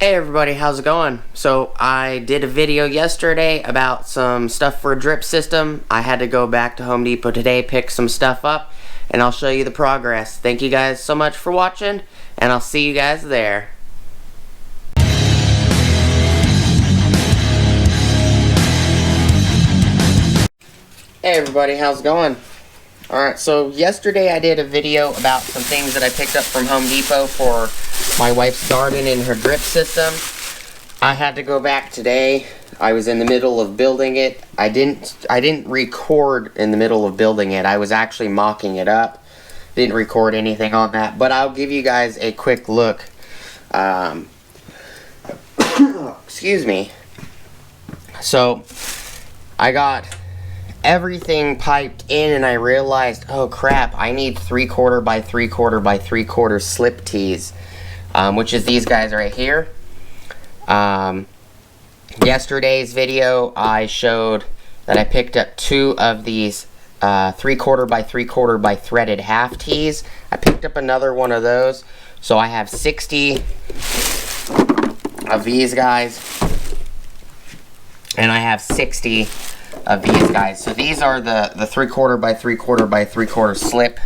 Hey everybody, how's it going? So I did a video yesterday about some stuff for a drip system. I had to go back to Home Depot today, pick some stuff up, and I'll show you the progress. Thank you guys so much for watching, and I'll see you guys there. Hey everybody, how's it going? Alright, so yesterday I did a video about some things that I picked up from Home Depot for my wife's garden and her drip system. I had to go back today. I was in the middle of building it. I didn't record in the middle of building it. I was actually mocking it up. Didn't record anything on that, but I'll give you guys a quick look. Excuse me. So, I got everything piped in and I realized, oh crap, I need 3/4 by 3/4 by 3/4 slip tees, which is these guys right here. Yesterday's video I showed that I picked up 2 of these 3/4 by 3/4 by threaded half tees. I picked up another one of those, so I have 60 of these guys and I have 60 of these guys. So these are the 3/4 by 3/4 by 3/4 slip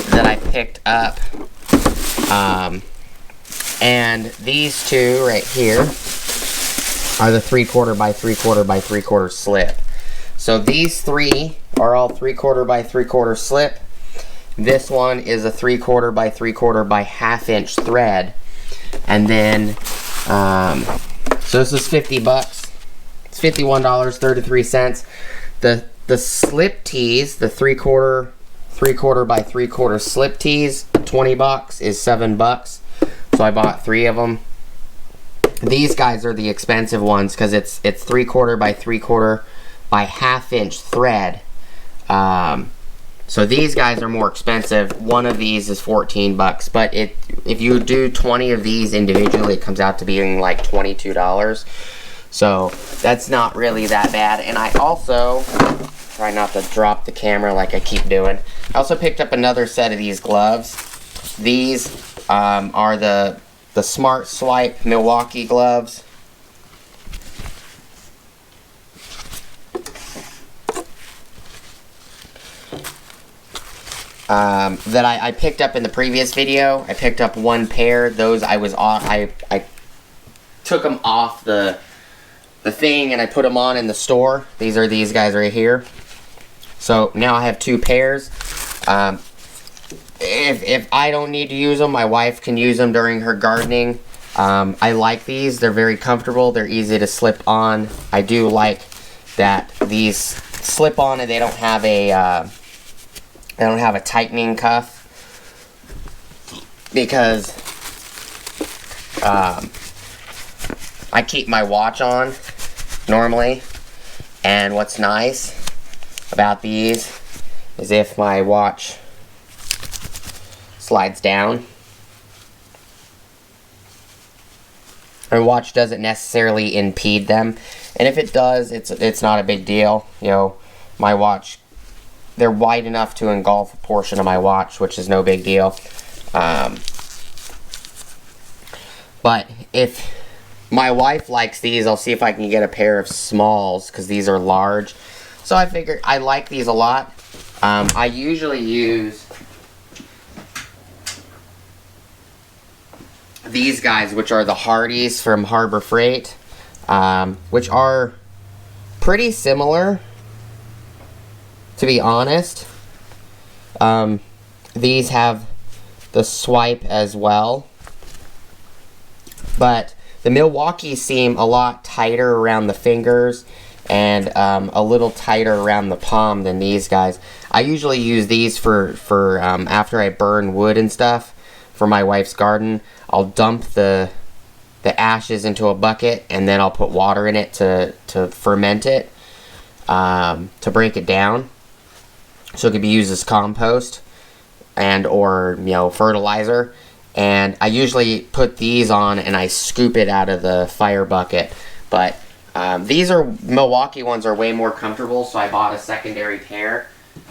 that I picked up. And these two right here are the 3/4 by 3/4 by 3/4 slip. So these 3 are all 3/4 by 3/4 slip. This one is a 3/4 by 3/4 by 1/2 inch thread. And then, so this is 50 bucks. It's $51.33. The slip tees, the 3/4 by 3/4 slip tees, 20 bucks is 7 bucks. So I bought 3 of them. These guys are the expensive ones because it's 3/4 by 3/4 by 1/2 inch thread. So these guys are more expensive. One of these is 14 bucks, but if you do 20 of these individually, it comes out to being like $22. So that's not really that bad. And I also, try not to drop the camera like I keep doing, I also picked up another set of these gloves. These are the Smart Swipe Milwaukee gloves. That I picked up in the previous video. I picked up 1 pair. Those I took them off the thing and I put them on in the store. These are these guys right here. So now I have 2 pairs. If I don't need to use them, my wife can use them during her gardening. I like these. They're very comfortable. They're easy to slip on. I do like that these slip on and they don't have a tightening cuff, because I keep my watch on normally, and what's nice about these is if my watch slides down, my watch doesn't necessarily impede them, and if it does, it's not a big deal. You know, my watch, they're wide enough to engulf a portion of my watch, which is no big deal. But if my wife likes these, I'll see if I can get a pair of smalls, because these are large. So I figured I like these a lot. I usually use these guys, which are the Hardys from Harbor Freight, which are pretty similar, to be honest. These have the swipe as well, but the Milwaukee seem a lot tighter around the fingers and a little tighter around the palm than these guys. I usually use these for after I burn wood and stuff for my wife's garden. I'll dump the ashes into a bucket and then I'll put water in it to ferment it, to break it down, so it can be used as compost and or, you know, fertilizer. And I usually put these on and I scoop it out of the fire bucket. But these Milwaukee ones are way more comfortable, so I bought a secondary pair.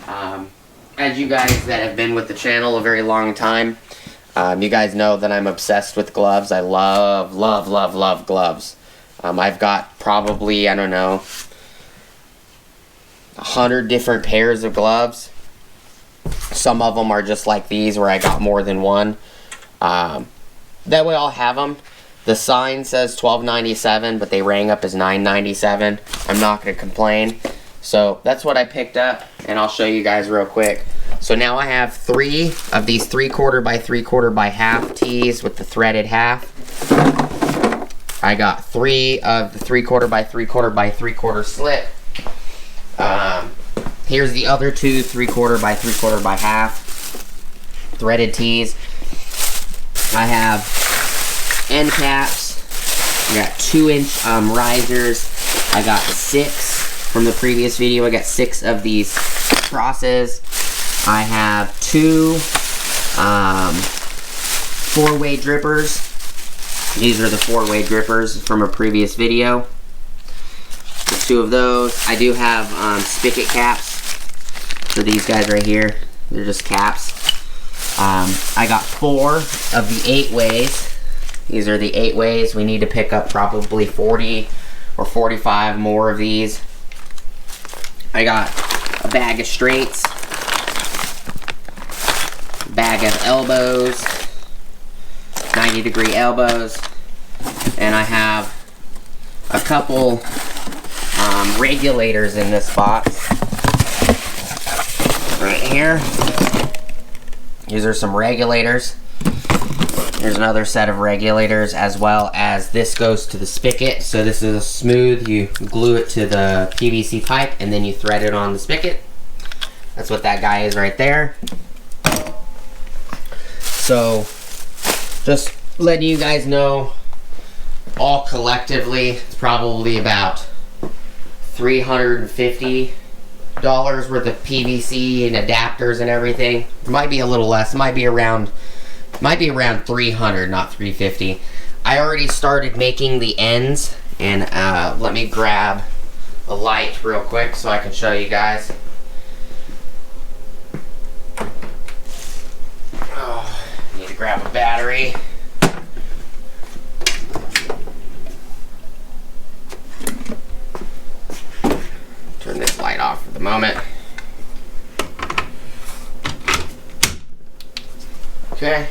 As you guys that have been with the channel a very long time, You guys know that I'm obsessed with gloves. I love, love, love, love gloves. I've got probably, I don't know, 100 different pairs of gloves. Some of them are just like these where I got more than one. That way I'll have them. The sign says $12.97, but they rang up as $9.97. I'm not going to complain. So that's what I picked up, and I'll show you guys real quick. So now I have 3 of these 3/4 by 3/4 by half tees with the threaded half. I got 3 of the 3/4 by 3/4 by 3/4 slip. Here's the other 2 3/4 by 3/4 by half threaded tees. I have end caps. I got 2-inch risers. I got 6 from the previous video. I got 6 of these crosses. I have 2 4-way drippers. These are the 4-way drippers from a previous video. 2 of those. I do have spigot caps for these guys right here. They're just caps. I got 4 of the 8-ways. These are the 8-ways. We need to pick up probably 40 or 45 more of these. I got a bag of straights, bag of elbows, 90-degree elbows, and I have a couple regulators in this box right here. These are some regulators. Here's another set of regulators, as well as this goes to the spigot. So this is a smooth, you glue it to the PVC pipe and then you thread it on the spigot. That's what that guy is right there. So just letting you guys know, all collectively it's probably about $350 worth of PVC and adapters and everything. It might be a little less. It might be around 300, not 350. I already started making the ends, and let me grab a light real quick so I can show you guys. Oh, need to grab a battery. Turn this light off for the moment. Okay.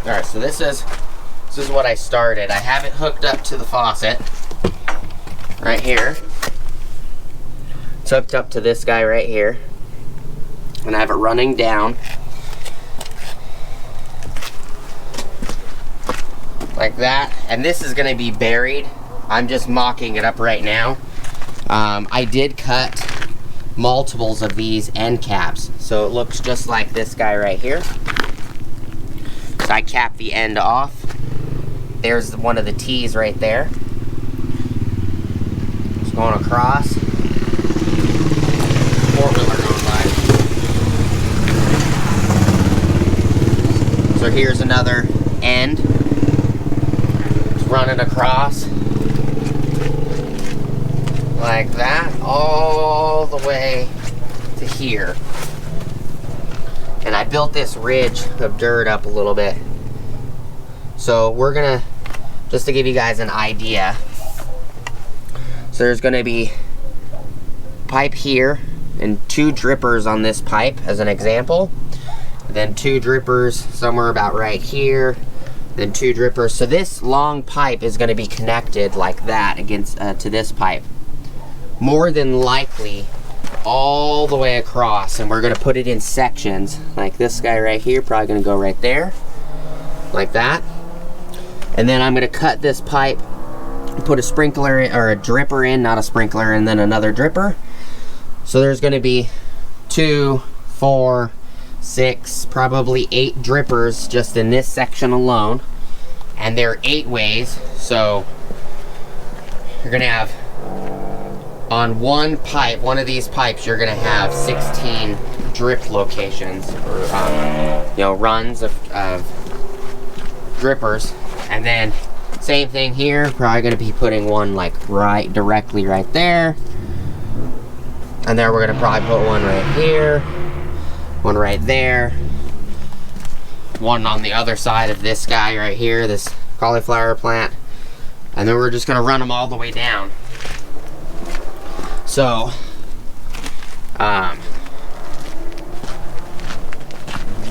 Alright, so this is what I started. I have it hooked up to the faucet right here. It's hooked up to this guy right here. And I have it running down like that. And this is going to be buried. I'm just mocking it up right now. I did cut multiples of these end caps, so it looks just like this guy right here. So I cap the end off. There's one of the T's right there. It's going across. Four-wheeler going by. So here's another end. It's running across like that, all the way to here. And I built this ridge of dirt up a little bit. So we're gonna, just to give you guys an idea, so there's gonna be pipe here and 2 drippers on this pipe as an example. Then 2 drippers somewhere about right here. Then 2 drippers. So this long pipe is gonna be connected like that against to this pipe. More than likely all the way across, and we're gonna put it in sections like this guy right here, probably gonna go right there like that. And then I'm gonna cut this pipe, put a sprinkler in, or a dripper in, not a sprinkler, and then another dripper. So there's gonna be 2, 4, 6, probably 8 drippers just in this section alone, and they're 8 ways. So you're gonna have, on one pipe, one of these pipes, you're gonna have 16 drip locations, or you know, runs of drippers, and then Same thing here, probably gonna be putting one like directly right there. And then we're gonna probably put one right here, one right there, one on the other side of this guy right here, this cauliflower plant. And then we're just gonna run them all the way down. So,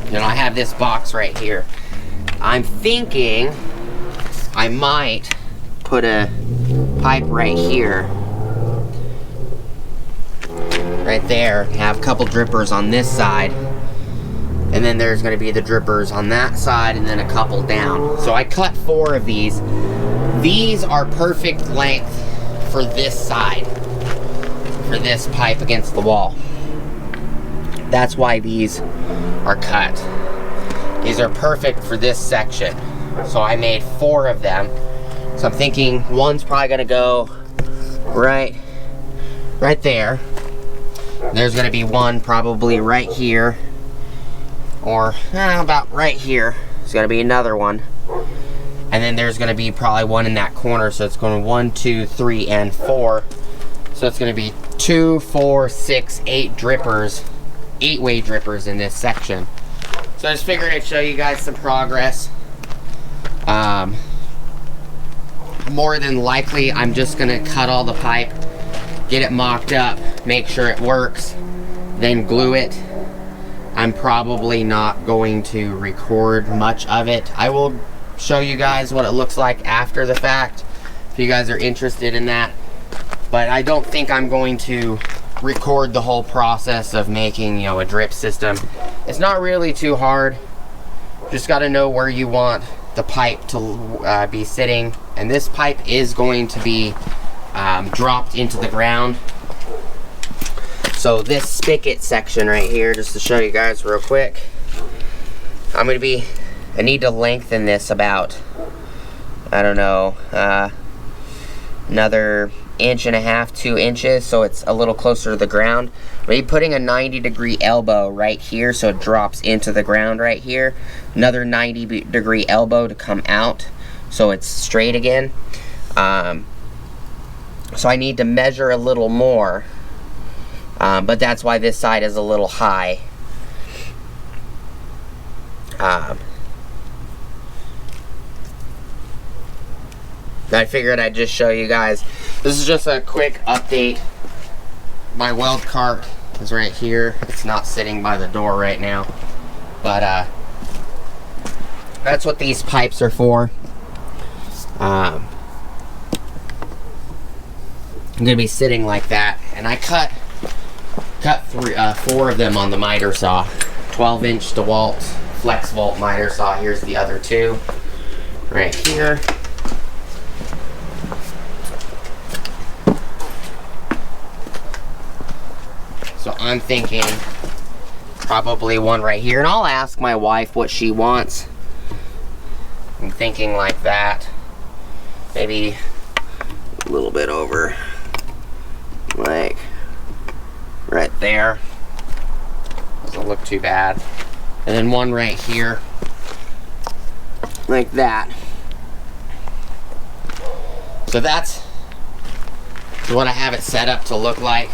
you know, I have this box right here. I'm thinking I might put a pipe right here, right there, have a couple drippers on this side, and then there's going to be the drippers on that side, and then a couple down. So I cut 4 of these. These are perfect length for this side, for this pipe against the wall. That's why these are cut. These are perfect for this section. So I made 4 of them. So I'm thinking one's probably gonna go right there. There's gonna be one probably right here, or about right here. There's gonna be another one. And then there's gonna be probably one in that corner. So it's going 1, 2, 3, and 4. So it's gonna be 2, 4, 6, 8 drippers, 8-way drippers in this section. So I just figured I'd show you guys some progress. More than likely, I'm just gonna cut all the pipe, get it mocked up, make sure it works, then glue it. I'm probably not going to record much of it. I will show you guys what it looks like after the fact, if you guys are interested in that. But I don't think I'm going to record the whole process of making, you know, a drip system. It's not really too hard. Just got to know where you want the pipe to be sitting, and this pipe is going to be dropped into the ground. So this spigot section right here, just to show you guys real quick, I need to lengthen this about, I don't know, another 1.5 to 2 inches, so it's a little closer to the ground. Maybe putting a 90-degree elbow right here so it drops into the ground right here. Another 90-degree elbow to come out so it's straight again. So I need to measure a little more, but that's why this side is a little high. I figured I'd just show you guys. This is just a quick update. My weld cart is right here. It's not sitting by the door right now, but that's what these pipes are for. I'm gonna be sitting like that, and I cut 4 of them on the miter saw. 12-inch DeWalt flex volt miter saw. Here's the other 2 right here. So I'm thinking probably one right here, and I'll ask my wife what she wants. I'm thinking like that, maybe a little bit over, like right there. Doesn't look too bad. And then one right here, like that. So that's what I have it set up to look like.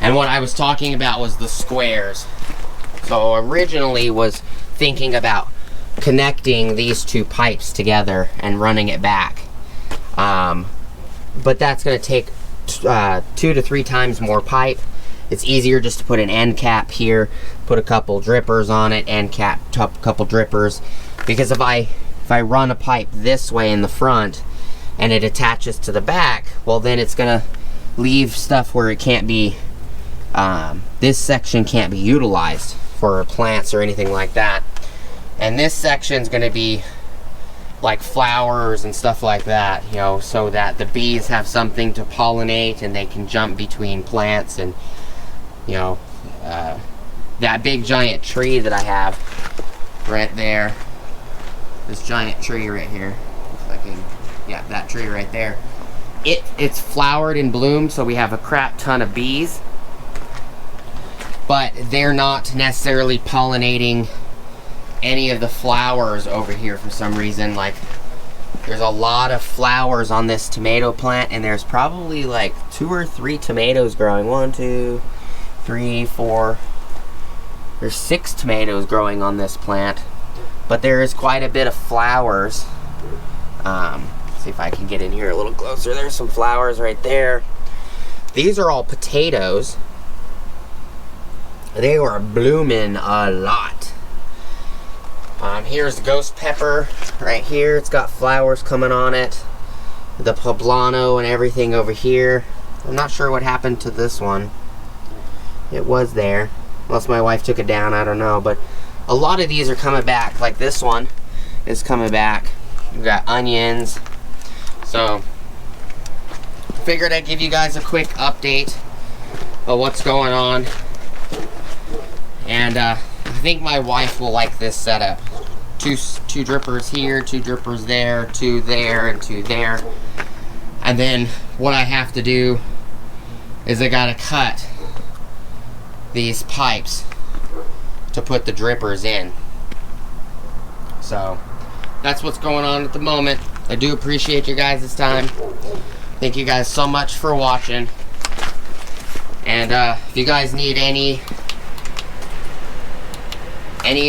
And what I was talking about was the squares. So originally was thinking about connecting these 2 pipes together and running it back. But that's going to take 2 to 3 times more pipe. It's easier just to put an end cap here, put a couple drippers on it, end cap, couple drippers. Because if I run a pipe this way in the front and it attaches to the back, well then it's going to leave stuff where it can't be, this section can't be utilized for plants or anything like that. And this section's going to be like flowers and stuff like that, you know, so that the bees have something to pollinate and they can jump between plants. And you know, that big giant tree that I have right there, this giant tree right here, if I can, yeah, that tree right there, it's flowered and bloomed, so we have a crap ton of bees, but they're not necessarily pollinating any of the flowers over here for some reason. Like There's a lot of flowers on this tomato plant, and there's probably like 2 or 3 tomatoes growing. 1, 2, 3, 4. There's 6 tomatoes growing on this plant, but there is quite a bit of flowers. See if I can get in here a little closer. There's some flowers right there. These are all potatoes. They are blooming a lot. Here's the ghost pepper right here. It's got flowers coming on it. The poblano and everything over here. I'm not sure what happened to this one. It was there. Unless my wife took it down, I don't know. But a lot of these are coming back. Like this one is coming back. We've got onions. So, figured I'd give you guys a quick update of what's going on. And I think my wife will like this setup. Two drippers here, 2 drippers there, 2 there, and 2 there. And then what I have to do is I gotta cut these pipes to put the drippers in. So that's what's going on at the moment. I do appreciate you guys' time. Thank you guys so much for watching. And if you guys need any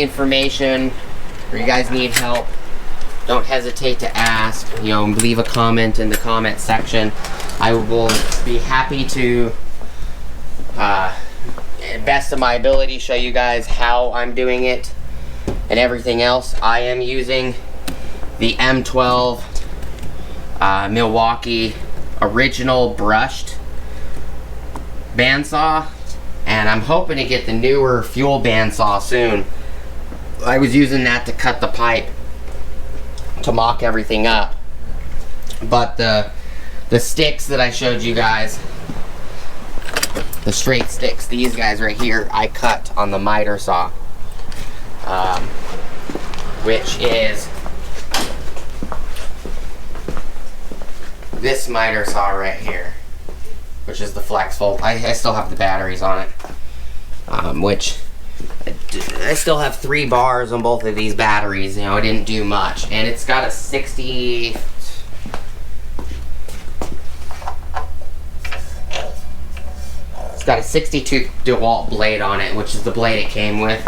information, or you guys need help, don't hesitate to ask. You know, leave a comment in the comment section. I will be happy to, best of my ability, show you guys how I'm doing it and everything else. I am using the M12 Milwaukee original brushed bandsaw, and I'm hoping to get the newer fuel bandsaw soon. I was using that to cut the pipe to mock everything up, but the sticks that I showed you guys, the straight sticks, these guys right here, I cut on the miter saw, which is this miter saw right here, which is the flex fold. I still have the batteries on it, which I still have 3 bars on both of these batteries. You know, I didn't do much, and it's got a 62 DeWalt blade on it, which is the blade it came with.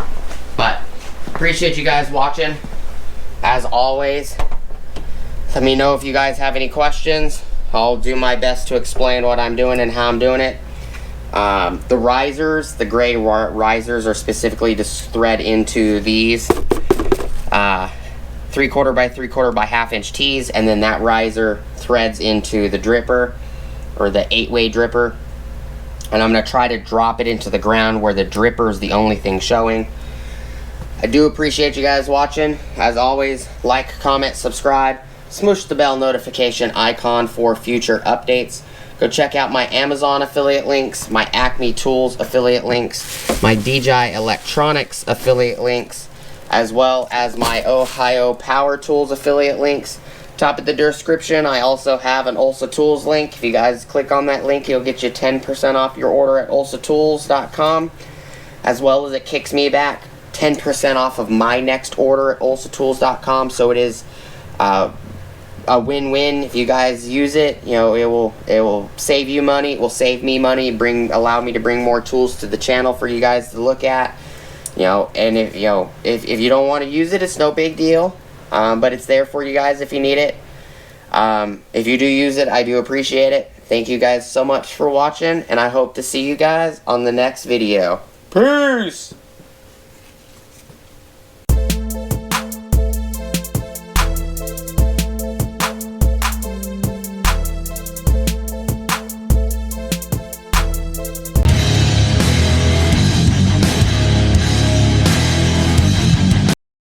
But appreciate you guys watching. As always, let me know if you guys have any questions. I'll do my best to explain what I'm doing and how I'm doing it. The risers, the gray risers, are specifically to thread into these 3/4 by 3/4 by 1/2 inch tees, and then that riser threads into the dripper, or the 8-way dripper. And I'm going to try to drop it into the ground where the dripper is the only thing showing. I do appreciate you guys watching. As always, like, comment, subscribe. Smoosh the bell notification icon for future updates. Go check out my Amazon affiliate links, my Acme Tools affiliate links, my DJI Electronics affiliate links, as well as my Ohio Power Tools affiliate links. Top of the description, I also have an Ulsa Tools link. If you guys click on that link, it'll get you 10% off your order at ulsatools.com, as well as it kicks me back 10% off of my next order at ulsatools.com. So it is a win-win. If you guys use it, you know, it will save you money, it will save me money, allow me to bring more tools to the channel for you guys to look at. You know, and if you don't want to use it, it's no big deal. But it's there for you guys if you need it. If you do use it, I do appreciate it. Thank you guys so much for watching, and I hope to see you guys on the next video. Peace!